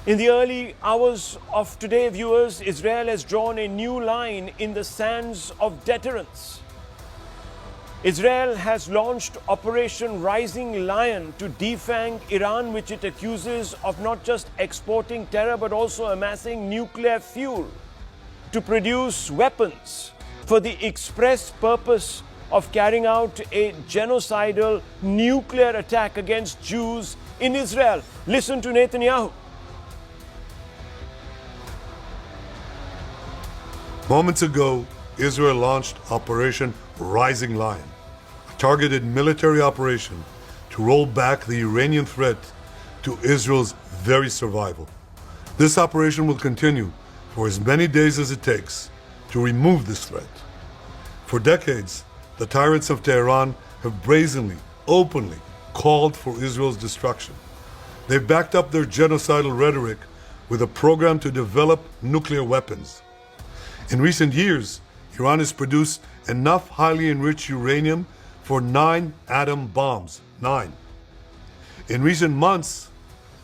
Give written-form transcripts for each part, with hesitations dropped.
In the early hours of today, viewers, Israel has drawn a new line in the sands of deterrence. Israel has launched Operation Rising Lion to defang Iran, which it accuses of not just exporting terror but also amassing nuclear fuel to produce weapons for the express purpose of carrying out a genocidal nuclear attack against Jews in Israel. Listen to Netanyahu. Moments ago, Israel launched Operation Rising Lion, a targeted military operation to roll back the Iranian threat to Israel's very survival. This operation will continue for as many days as it takes to remove this threat. For decades, the tyrants of Tehran have brazenly, openly called for Israel's destruction. They've backed up their genocidal rhetoric with a program to develop nuclear weapons. In recent years, Iran has produced enough highly enriched uranium for 9 atom bombs. 9. In recent months,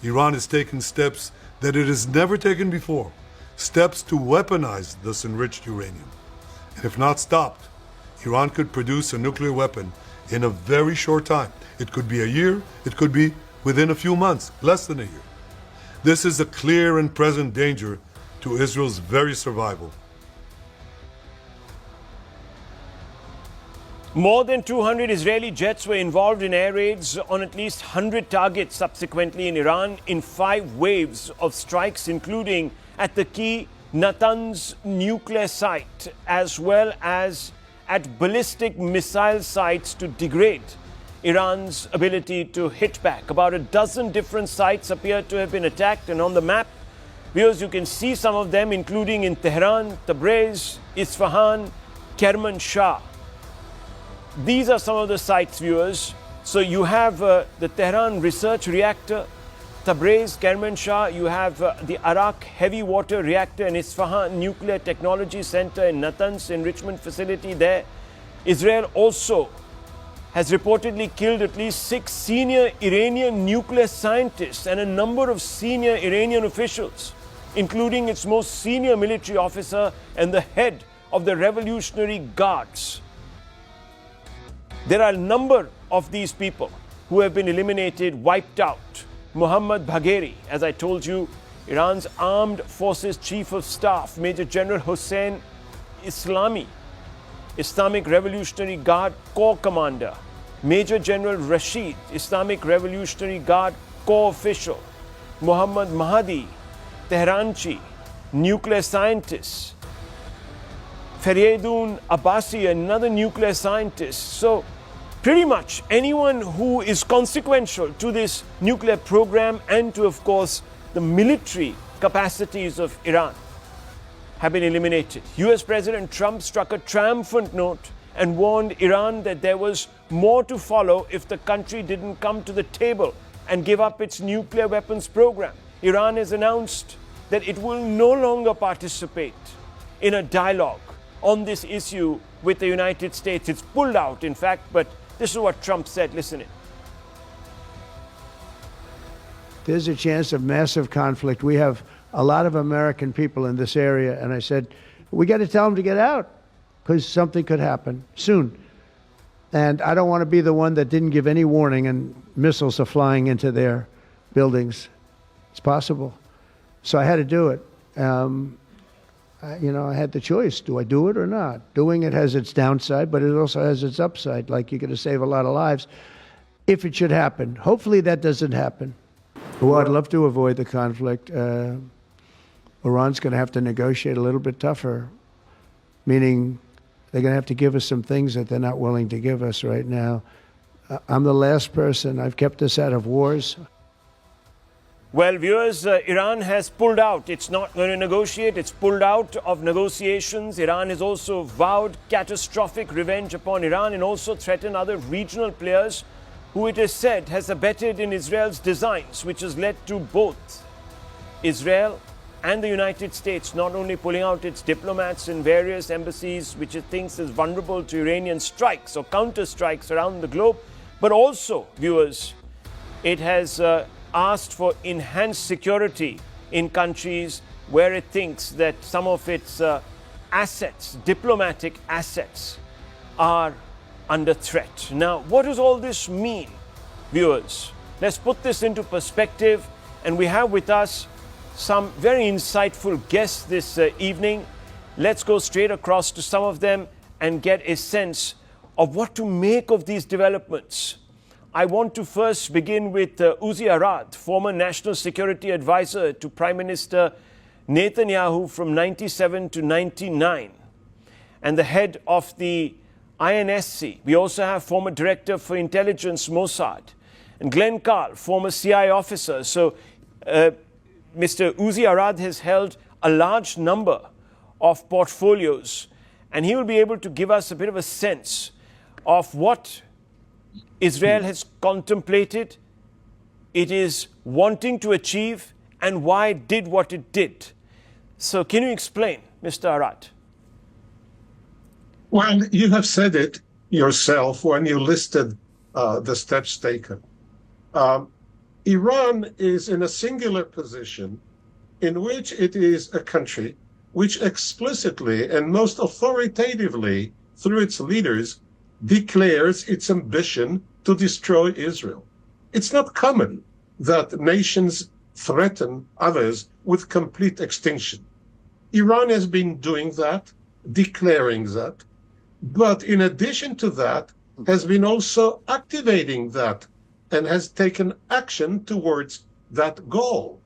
Iran has taken steps that it has never taken before, steps to weaponize this enriched uranium. And if not stopped, Iran could produce a nuclear weapon in a very short time. It could be a year, it could be within a few months, less than a year. This is a clear and present danger to Israel's very survival. More than 200 Israeli jets were involved in air raids on at least 100 targets subsequently in Iran in 5 waves of strikes, including at the key Natanz nuclear site, as well as at ballistic missile sites to degrade Iran's ability to hit back. About a dozen different sites appear to have been attacked, and on the map, viewers, you can see some of them, including in Tehran, Tabriz, Isfahan, Kermanshah. These are some of the sites, viewers. So you have the Tehran research reactor, Tabriz, Kermanshah. You have the Arak heavy water reactor and Isfahan nuclear technology center in Natanz enrichment facility there. Israel also has reportedly killed at least 6 senior Iranian nuclear scientists and a number of senior Iranian officials, including its most senior military officer and the head of the Revolutionary Guards. There are a number of these people who have been eliminated, wiped out. Mohammad Bagheri, as I told you, Iran's Armed Forces Chief of Staff, Major General Hossein Islami, Islamic Revolutionary Guard Corps Commander, Major General Rashid, Islamic Revolutionary Guard Corps Official, Muhammad Mahdi, Tehranchi, nuclear scientist, Faridun Abbasi, another nuclear scientist. So pretty much anyone who is consequential to this nuclear program and to, of course, the military capacities of Iran have been eliminated. US President Trump struck a triumphant note and warned Iran that there was more to follow if the country didn't come to the table and give up its nuclear weapons program. Iran has announced that it will no longer participate in a dialogue on this issue with the United States. It's pulled out, in fact, but this is what Trump said. Listen in. There's a chance of massive conflict. We have a lot of American people in this area, and I said, we got to tell them to get out because something could happen soon. And I don't want to be the one that didn't give any warning and missiles are flying into their buildings. It's possible. So I had to do it. I had the choice. Do I do it or not? Doing it has its downside, but it also has its upside. Like, you're going to save a lot of lives if it should happen. Hopefully that doesn't happen. Well, I'd love to avoid the conflict. Iran's going to have to negotiate a little bit tougher, meaning they're going to have to give us some things that they're not willing to give us right now. I'm the last person. I've kept us out of wars. Well, viewers, Iran has pulled out. It's not going to negotiate. It's pulled out of negotiations. Iran has also vowed catastrophic revenge upon Iran and also threatened other regional players who it is said has abetted in Israel's designs, which has led to both Israel and the United States not only pulling out its diplomats in various embassies, which it thinks is vulnerable to Iranian strikes or counter strikes around the globe, but also, viewers, it has asked for enhanced security in countries where it thinks that some of its assets, diplomatic assets, are under threat. Now, what does all this mean, viewers? Let's put this into perspective, and we have with us some very insightful guests this evening. Let's go straight across to some of them and get a sense of what to make of these developments. I want to first begin with Uzi Arad, former National Security Advisor to Prime Minister Netanyahu from 97 to 99, and the head of the INSC. We also have former Director for Intelligence, Mossad, and Glenn Carl, former CIA officer. So Mr. Uzi Arad has held a large number of portfolios, and he will be able to give us a bit of a sense of what Israel has contemplated, it is wanting to achieve, and why it did what it did. So can you explain, Mr. Arad? Well, you have said it yourself when you listed the steps taken. Iran is in a singular position in which it is a country which explicitly and most authoritatively, through its leaders, declares its ambition to destroy Israel. It's not common that nations threaten others with complete extinction. Iran has been doing that, declaring that, but in addition to that, has been also activating that and has taken action towards that goal.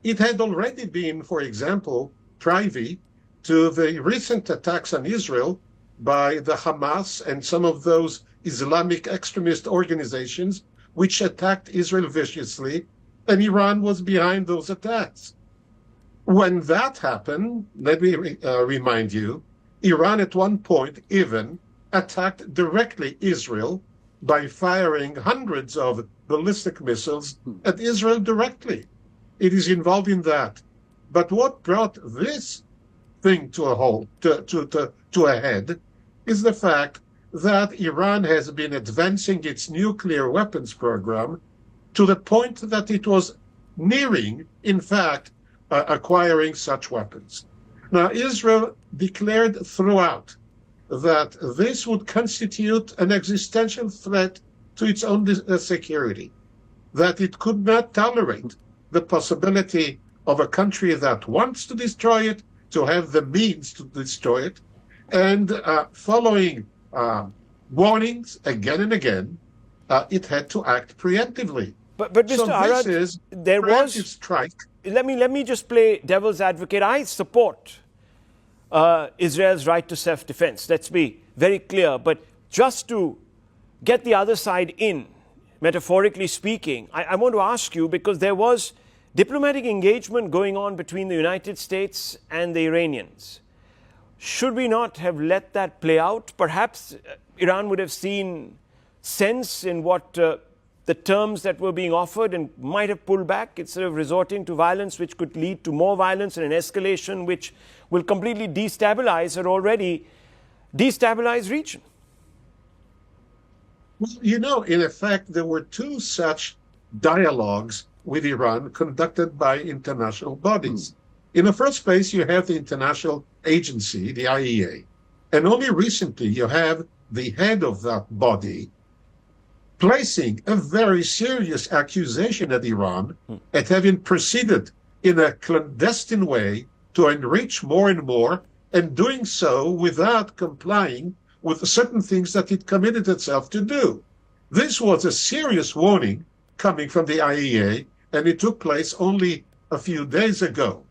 It had already been, for example, privy to the recent attacks on Israel by the Hamas and some of those Islamic extremist organizations which attacked Israel viciously, and Iran was behind those attacks. When that happened, let me remind you, Iran at one point even attacked directly Israel by firing hundreds of ballistic missiles at Israel directly. It is involved in that. But what brought this thing to a halt, to a head, is the fact that Iran has been advancing its nuclear weapons program to the point that it was nearing, in fact, acquiring such weapons. Now, Israel declared throughout that this would constitute an existential threat to its own security, that it could not tolerate the possibility of a country that wants to destroy it to have the means to destroy it, and following warnings again and again, it had to act preemptively. But Mr. So Arad, this is there was strike. Let me just play devil's advocate. I support Israel's right to self-defense. Let's be very clear. But just to get the other side in, metaphorically speaking, I want to ask you, because there was diplomatic engagement going on between the United States and the Iranians. Should we not have let that play out? Perhaps Iran would have seen sense in what the terms that were being offered and might have pulled back instead of resorting to violence, which could lead to more violence and an escalation which will completely destabilize an already destabilized region. Well, you know, in effect, there were two such dialogues with Iran conducted by international bodies. In the first place, you have the international agency, the IEA, and only recently you have the head of that body placing a very serious accusation at Iran at having proceeded in a clandestine way to enrich more and more, and doing so without complying with certain things that it committed itself to do. This was a serious warning coming from the IEA, and it took place only a few days ago.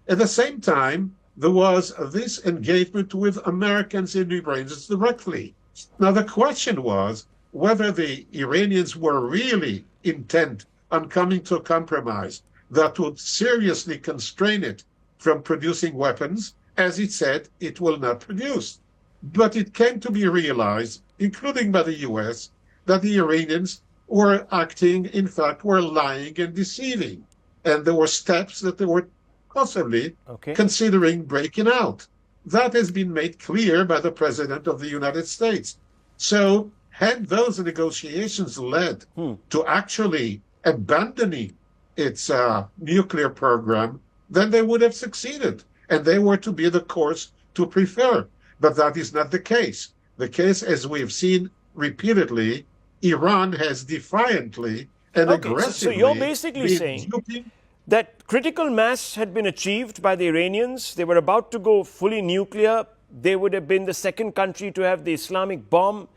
At the same time, there was this engagement with Americans and Iranians directly. Now, the question was whether the Iranians were really intent on coming to a compromise that would seriously constrain it from producing weapons. As it said, it will not produce. But it came to be realized, including by the US, that the Iranians were acting, in fact, were lying and deceiving. And there were steps that they were possibly considering breaking out. That has been made clear by the President of the United States. So had those negotiations led to actually abandoning its nuclear program then they would have succeeded, and they were to be the course to prefer. But that is not the case. The case, as we've seen repeatedly, Iran has defiantly and Okay, so aggressively you're basically been saying duping. that critical mass had been achieved by the Iranians. They were about to go fully nuclear. They would have been the second country to have the Islamic bomb,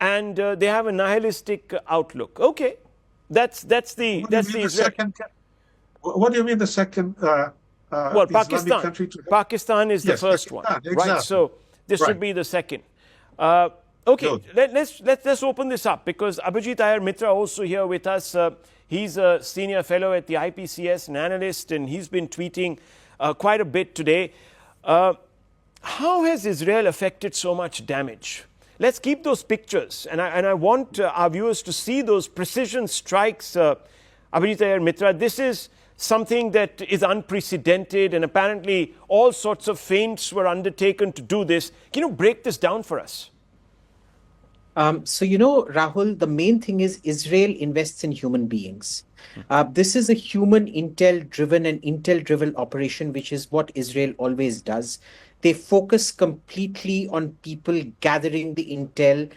and they have a nihilistic outlook. Okay, that's the What do you mean the Israel. second? What do you mean the second Well, Islamic Pakistan. country to have? Pakistan is the Yes, first one, Pakistan, right? exactly. So this Right. would be the second. Okay, Good. let's open this up because Abhijit Iyer Mitra also here with us. He's a senior fellow at the IPCS, an analyst, and he's been tweeting quite a bit today. How has Israel affected so much damage? Let's keep those pictures, and I want our viewers to see those precision strikes. Abhijit Iyer Mitra, this is something that is unprecedented, and apparently all sorts of feints were undertaken to do this. Can you break this down for us? Rahul, the main thing is Israel invests in human beings. This is a human intel-driven and intel-driven operation, which is what Israel always does. They focus completely on people gathering the intel,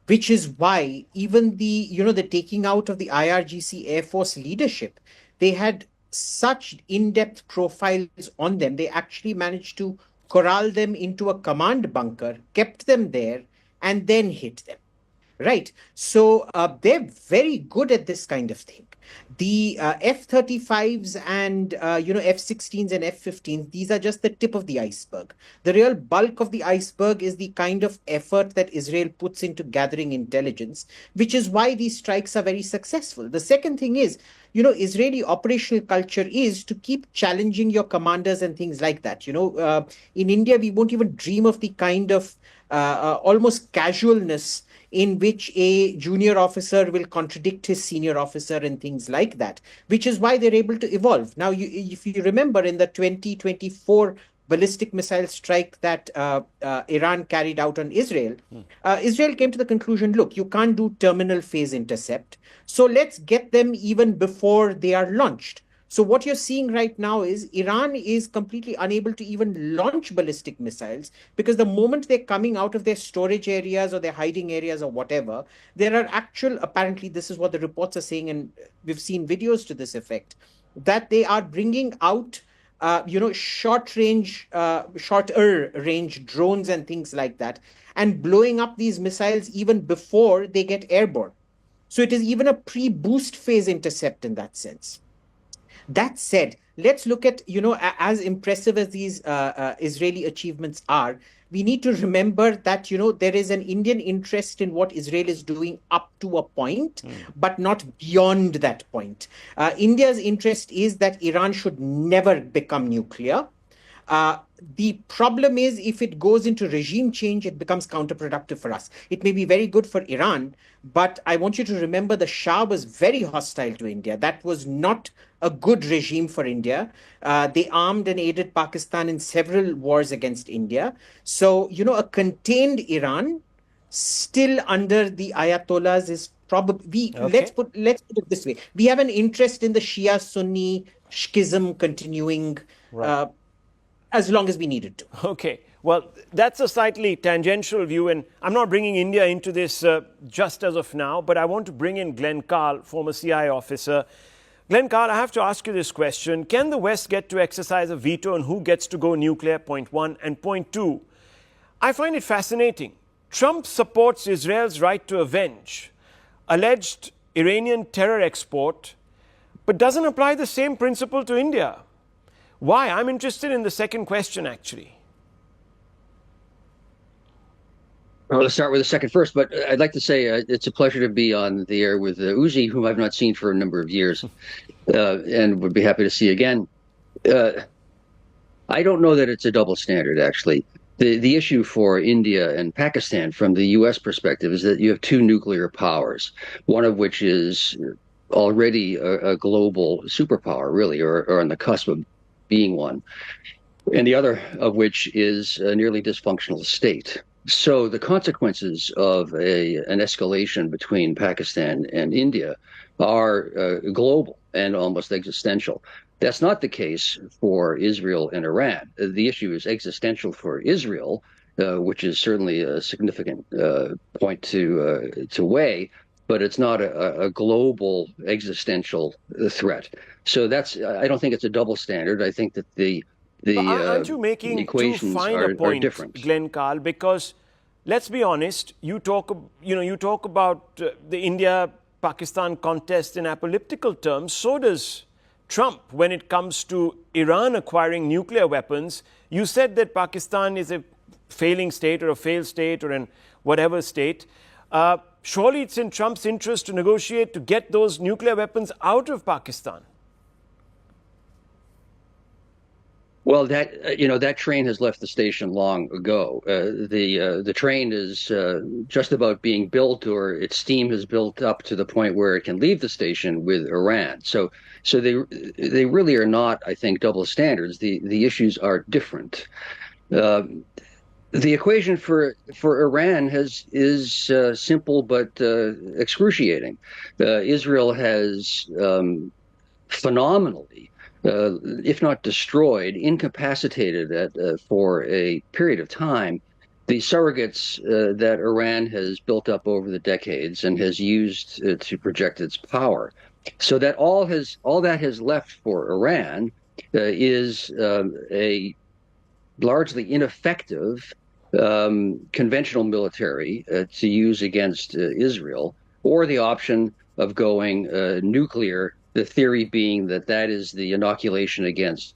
which is why even the taking out of the IRGC Air Force leadership, they had such in-depth profiles on them. They actually managed to corral them into a command bunker, kept them there, and then hit them. Right. So they're very good at this kind of thing. The F-35s and, F-16s and F-15s, these are just the tip of the iceberg. The real bulk of the iceberg is the kind of effort that Israel puts into gathering intelligence, which is why these strikes are very successful. The second thing is, Israeli operational culture is to keep challenging your commanders and things like that. In India, we won't even dream of the kind of almost casualness in which a junior officer will contradict his senior officer and things like that, which is why they're able to evolve. Now, if you remember in the 2024 ballistic missile strike that Iran carried out on Israel, Israel came to the conclusion, look, you can't do terminal phase intercept, so let's get them even before they are launched. So what you're seeing right now is Iran is completely unable to even launch ballistic missiles because the moment they're coming out of their storage areas or their hiding areas or whatever, there are apparently this is what the reports are saying, and we've seen videos to this effect, that they are bringing out shorter range drones and things like that, and blowing up these missiles even before they get airborne. So it is even a pre-boost phase intercept in that sense. That said, let's look at, as impressive as these Israeli achievements are, we need to remember that, there is an Indian interest in what Israel is doing up to a point, but not beyond that point. India's interest is that Iran should never become nuclear. The problem is if it goes into regime change, it becomes counterproductive for us. It may be very good for Iran, but I want you to remember the Shah was very hostile to India. That was not a good regime for India. They armed and aided Pakistan in several wars against India. So, a contained Iran still under the Ayatollahs is probably, let's put it this way. We have an interest in the Shia-Sunni schism continuing, as long as we needed to. Okay. Well, that's a slightly tangential view, and I'm not bringing India into this just as of now, but I want to bring in Glenn Carl, former CIA officer. Glenn Carl, I have to ask you this question. Can the West get to exercise a veto on who gets to go nuclear, point one? And point two, I find it fascinating. Trump supports Israel's right to avenge alleged Iranian terror export, but doesn't apply the same principle to India. Why? I'm interested in the second question, actually. Well, let's start with the second first, but I'd like to say it's a pleasure to be on the air with Uzi, whom I've not seen for a number of years, and would be happy to see again. I don't know that it's a double standard, actually. The issue for India and Pakistan from the U.S. perspective is that you have two nuclear powers, one of which is already a global superpower, really, or on the cusp of being one, and the other of which is a nearly dysfunctional state. So the consequences of an escalation between Pakistan and India are global and almost existential. That's not the case for Israel and Iran. The issue is existential for Israel, which is certainly a significant point to weigh, but it's not a global existential threat. So I don't think it's a double standard. I think that But aren't you making too equations fine a are point, different. Glenn Carl? Because let's be honest, you talk about the India-Pakistan contest in apocalyptical terms. So does Trump when it comes to Iran acquiring nuclear weapons. You said that Pakistan is a failing state or a failed state or an whatever state. Surely it's in Trump's interest to negotiate to get those nuclear weapons out of Pakistan. Well, that train has left the station long ago. The train is just about being built, or its steam has built up to the point where it can leave the station with Iran. So they really are not, I think, double standards. The issues are different. The equation for Iran is simple but excruciating. Israel has phenomenally, if not destroyed, incapacitated for a period of time, the surrogates that Iran has built up over the decades and has used to project its power. So that all that has left for Iran is a largely ineffective conventional military to use against Israel, or the option of going nuclear, the theory being that is the inoculation against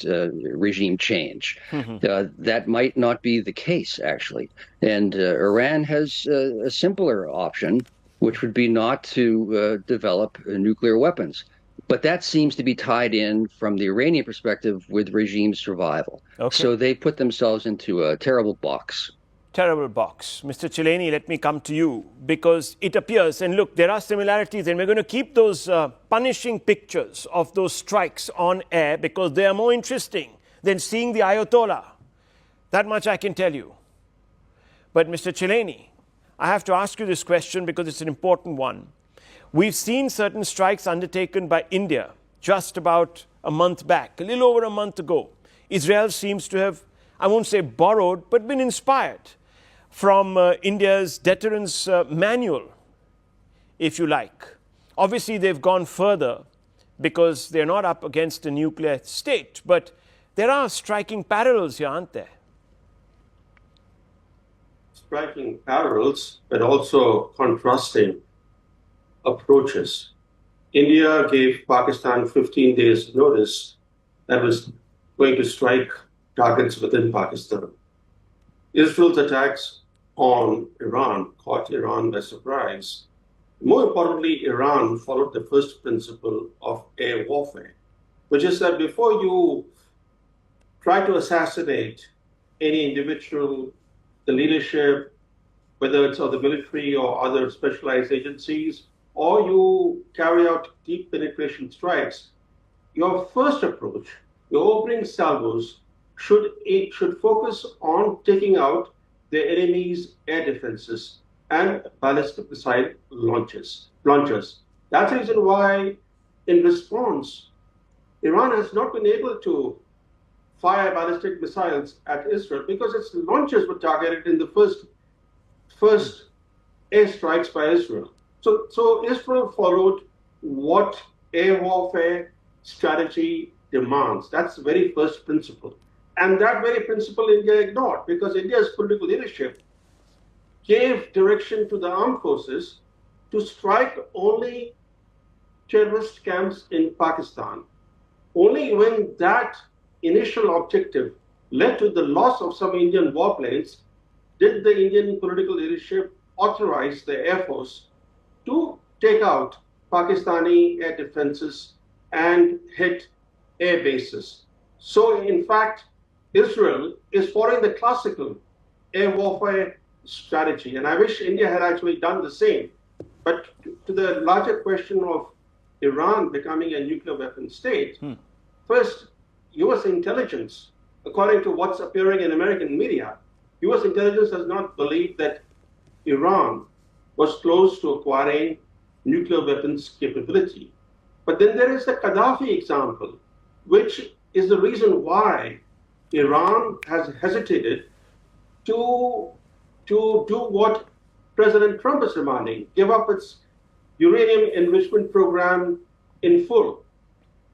regime change. That might not be the case, actually. And Iran has a simpler option, which would be not to develop nuclear weapons. But that seems to be tied in, from the Iranian perspective, with regime survival. Okay. So they put themselves into a terrible box. Terrible box. Mr. Chileni, let me come to you, because it appears, and look, there are similarities, and we're going to keep those punishing pictures of those strikes on air because they are more interesting than seeing the Ayatollah. That much I can tell you. But Mr. Chileni, I have to ask you this question because it's an important one. We've seen certain strikes undertaken by India just about a month back, a little over a month ago. Israel seems to have, I won't say borrowed, but been inspired from India's deterrence manual, if you like. Obviously, they've gone further because they're not up against a nuclear state, but there are striking parallels here, aren't there? Striking parallels, but also contrasting approaches. India gave Pakistan 15 days notice that was going to strike targets within Pakistan. Israel's attacks on Iran caught Iran by surprise. More importantly, Iran followed the first principle of air warfare, which is that before you try to assassinate any individual, the leadership, whether it's of the military or other specialized agencies, or you carry out deep penetration strikes, your first approach, your opening salvos, should focus on taking out the enemy's air defenses and ballistic missile launchers. That's the reason why, in response, Iran has not been able to fire ballistic missiles at Israel because its launchers were targeted in the first airstrikes by Israel. So Israel followed what air warfare strategy demands. That's the very first principle. And that very principle India ignored, because India's political leadership gave direction to the armed forces to strike only terrorist camps in Pakistan. Only when that initial objective led to the loss of some Indian warplanes did the Indian political leadership authorize the Air Force to take out Pakistani air defenses and hit air bases. So, in fact, Israel is following the classical air warfare strategy, and I wish India had actually done the same. But to the larger question of Iran becoming a nuclear weapon state, first, US intelligence, according to what's appearing in American media, US intelligence does not believe that Iran was close to acquiring nuclear weapons capability. But then there is the Gaddafi example, which is the reason why Iran has hesitated to do what President Trump is demanding, give up its uranium enrichment program in full.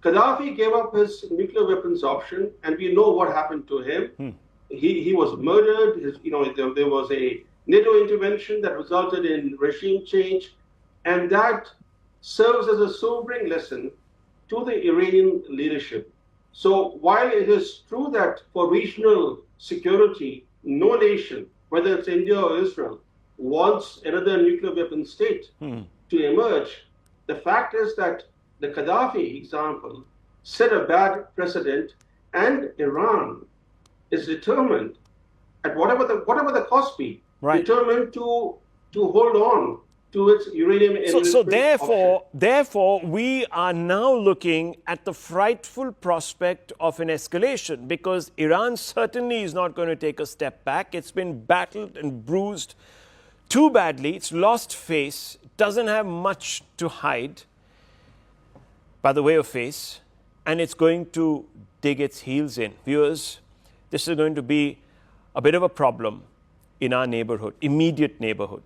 Gaddafi gave up his nuclear weapons option, and we know what happened to him. He was murdered. There was a NATO intervention that resulted in regime change, and that serves as a sobering lesson to the Iranian leadership. So while it is true that for regional security, no nation, whether it's India or Israel, wants another nuclear weapon state to emerge, the fact is that the Gaddafi example set a bad precedent, and Iran is determined, at whatever the cost be, determined to hold on to its uranium enrichment So option. therefore, we are now looking at the frightful prospect of an escalation, because Iran certainly is not going to take a step back. It's been battled and bruised too badly. It's lost face, doesn't have much to hide by the way of face, and it's going to dig its heels in. Viewers, this is going to be a bit of a problem in our neighborhood, immediate neighborhood.